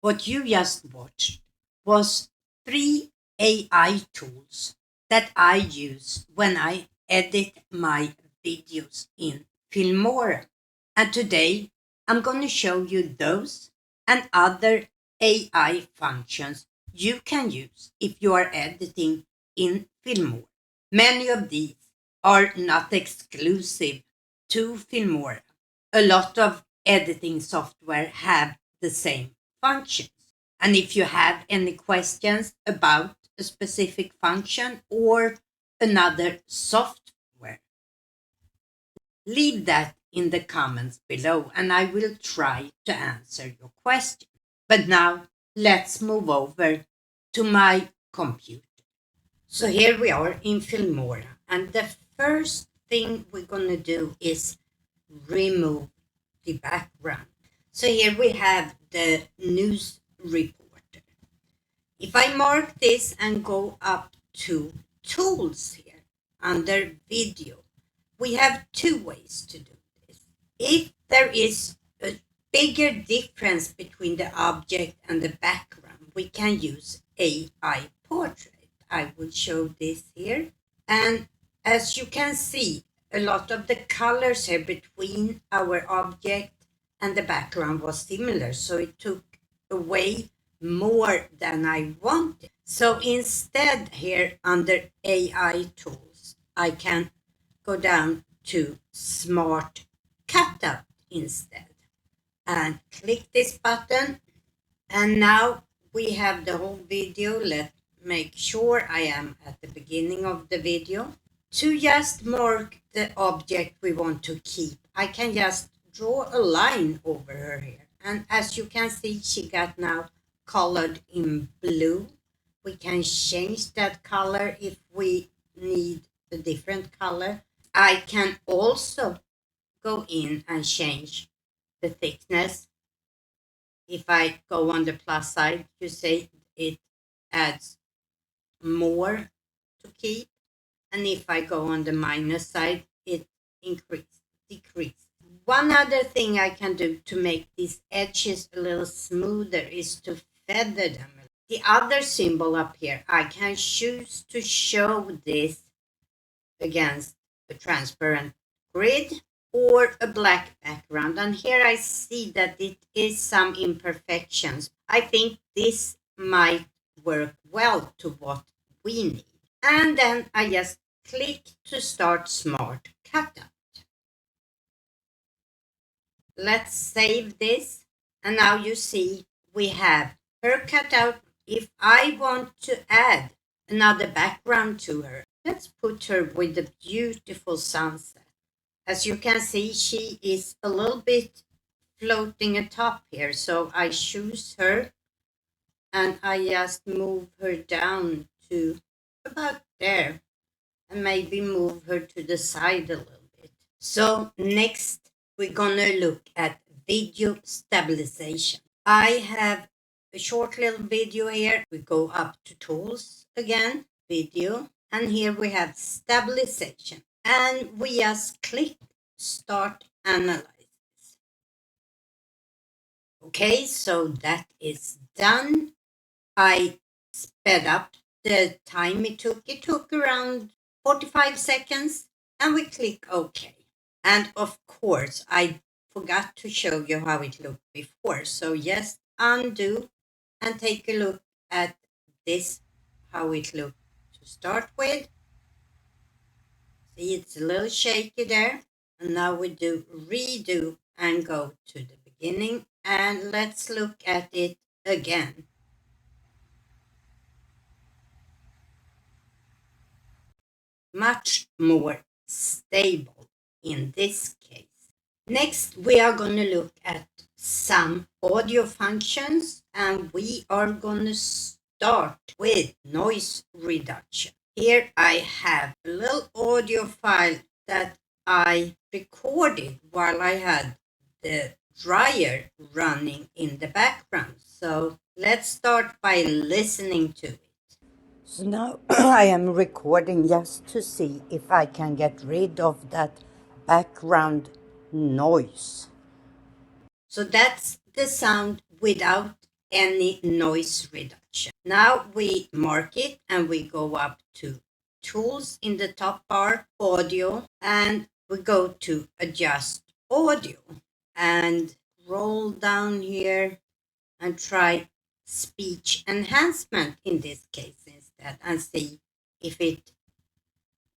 What you just watched was 3 AI tools that I use when I edit my videos in Filmora. And today I'm going to show you those and other AI functions you can use if you are editing in Filmora. Many of these are not exclusive to Filmora. A lot of editing software have the same functions. And if you have any questions about a specific function or another software, leave that in the comments below and I will try to answer your question. But now let's move over to my computer. So here we are in Filmora, and the first thing we're going to do is remove the background. So here we have the news reporter. If I mark this and go up to tools here under video, we have two ways to do this. If there is a bigger difference between the object and the background, we can use AI portrait. I will show this here. And as you can see, a lot of the colors here between our object and the background was similar. So it took away more than I wanted. So instead here under AI tools, I can go down to Smart Cutout instead and click this button. And now we have the whole video. Let's make sure I am at the beginning of the video. To just mark the object we want to keep, I can just draw a line over her here. And as you can see, she got now colored in blue. We can change that color if we need a different color. I can also go in and change the thickness. If I go on the plus side, you see it adds more to keep. And if I go on the minus side, it decreases. One other thing I can do to make these edges a little smoother is to feather them. The other symbol up here, I can choose to show this against a transparent grid or a black background. And here I see that it is some imperfections. I think this might work well to what we need. And then I just click to start Smart Cutout. Let's save this. And now you see we have her cutout. If I want to add another background to her, let's put her with a beautiful sunset. As you can see, she is a little bit floating atop here. So I choose her and I just move her down to about there and maybe move her to the side a little bit. So next we're gonna look at video stabilization. I have a short little video here. We go up to tools again, video, and here we have stabilization. And we just click start analysis. Okay, so that is done. I sped up the time it took. It took around 45 seconds and we click OK. And of course, I forgot to show you how it looked before. So just undo and take a look at this, how it looked to start with. See, it's a little shaky there. And now we do redo and go to the beginning. And let's look at it again. Much more stable in this case. Next, we are going to look at some audio functions, and we are going to start with noise reduction. Here I have a little audio file that I recorded while I had the dryer running in the background. So let's start by listening to it. So now I am recording just to see if I can get rid of that background noise. So that's the sound without any noise reduction. Now we mark it and we go up to Tools in the top bar, Audio, and we go to Adjust Audio and roll down here and try Speech Enhancement in this case instead and see if it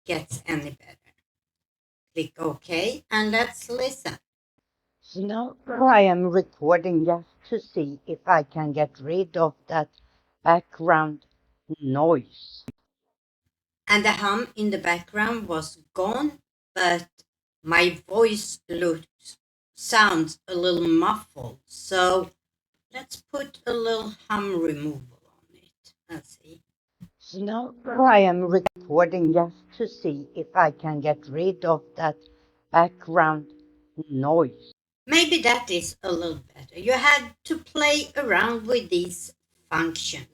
gets any better. Click OK and let's listen. So now I am recording just to see if I can get rid of that background noise. And the hum in the background was gone, but my voice sounds a little muffled. So let's put a little hum removal on it. Let's see. So now I am recording just to see if I can get rid of that background noise. Maybe that is a little better. You had to play around with these functions.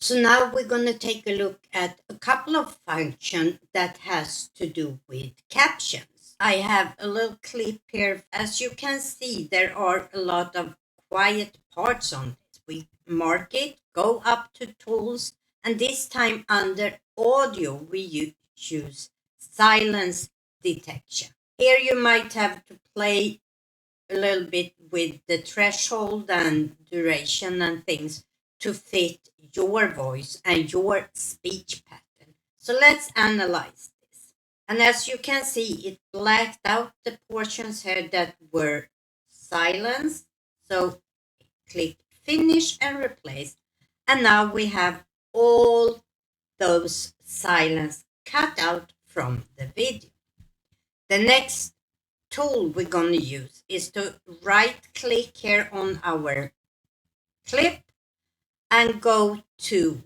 So now we're going to take a look at a couple of functions that has to do with captions. I have a little clip here. As you can see, there are a lot of quiet parts on this. We mark it, go up to Tools, and this time under Audio, we choose Silence Detection. Here you might have to play a little bit with the threshold and duration and things to fit your voice and your speech pattern. So let's analyze this. And as you can see, it blacked out the portions here that were silenced. So click Finish and Replace. And now we have all those silence cut out from the video. The next tool we're going to use is to right click here on our clip and go to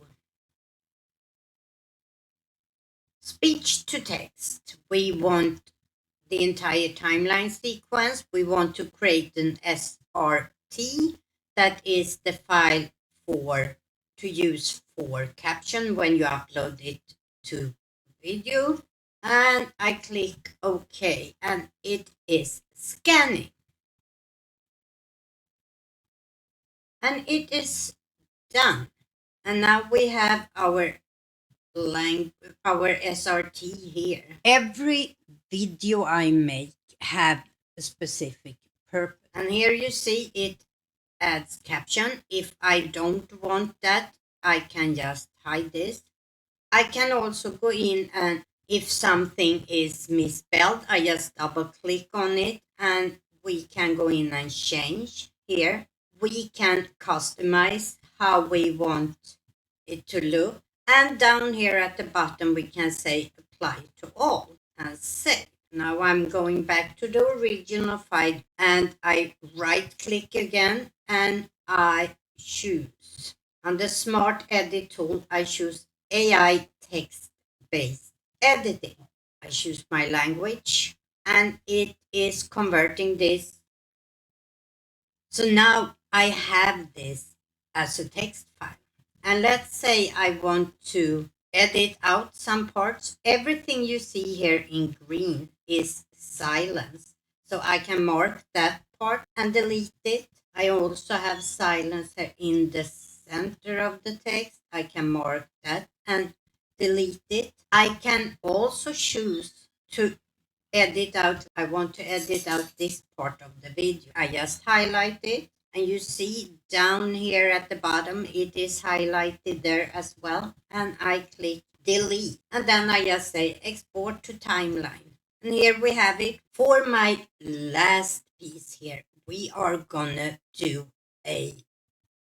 speech to text. We want the entire timeline sequence. We want to create an SRT, that is the file to use for caption when you upload it to video. And I click OK, and it is scanning. And it is done. And now we have our SRT here. Every video I make have a specific purpose. And here you see it adds caption. If I don't want that, I can just hide this. I can also go in, and if something is misspelled, I just double click on it and we can go in and change here. We can customize how we want it to look. And down here at the bottom, we can say apply to all and save. Now I'm going back to the original file and I right click again and I choose. On the Smart Edit tool, I choose AI text-based editing. I choose my language and it is converting this. So now I have this as a text file. And let's say I want to edit out some parts. Everything you see here in green is silence. So I can mark that part and delete it. I also have silence here in the center of the text. I can mark that and delete it. I can also choose to edit out. I want to edit out this part of the video. I just highlight it. And you see down here at the bottom, it is highlighted there as well. And I click delete. And then I just say export to timeline. And here we have it. For my last piece here, we are gonna do a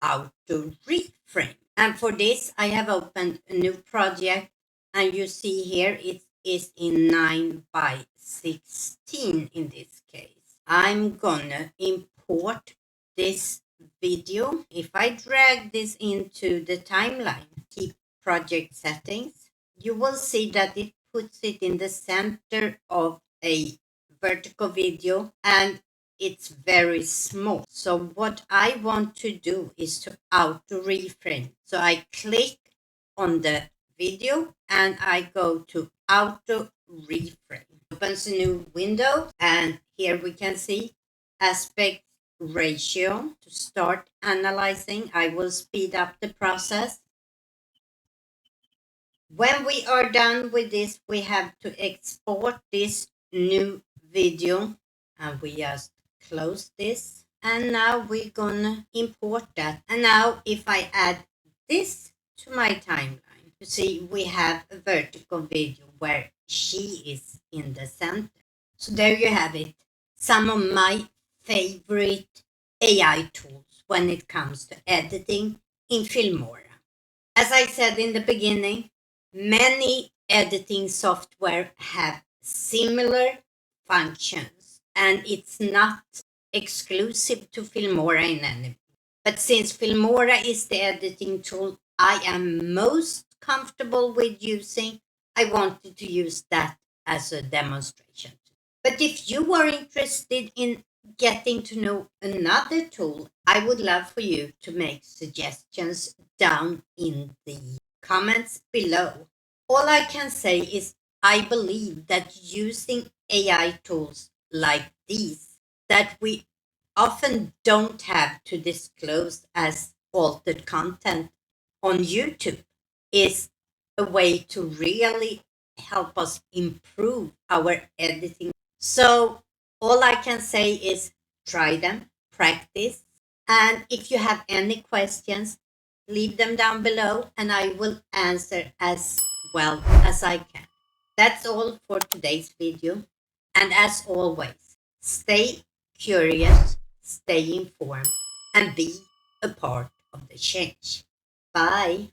auto reframe. And for this, I have opened a new project. And you see here, it is in 9 by 16 in this case. I'm gonna import this video. If I drag this into the timeline, keep project settings, you will see that it puts it in the center of a vertical video and it's very small. So what I want to do is to auto reframe. So I click on the video and I go to auto reframe. Opens a new window and here we can see aspect ratio to start analyzing. I will speed up the process. When we are done with this, we have to export this new video, and we just close this. And now we're gonna import that. And now if I add this to my timeline, you see we have a vertical video where she is in the center. So there you have it. Some of my favorite AI tools when it comes to editing in Filmora. As I said in the beginning, many editing software have similar functions, and it's not exclusive to Filmora in any way. But since Filmora is the editing tool I am most comfortable with using, I wanted to use that as a demonstration. But if you are interested in getting to know another tool, I would love for you to make suggestions down in the comments below. All I can say is I believe that using AI tools like these that we often don't have to disclose as altered content on YouTube is a way to really help us improve our editing. So all I can say is try them, practice, and if you have any questions, leave them down below and I will answer as well as I can. That's all for today's video. And as always, stay curious, stay informed, and be a part of the change. Bye.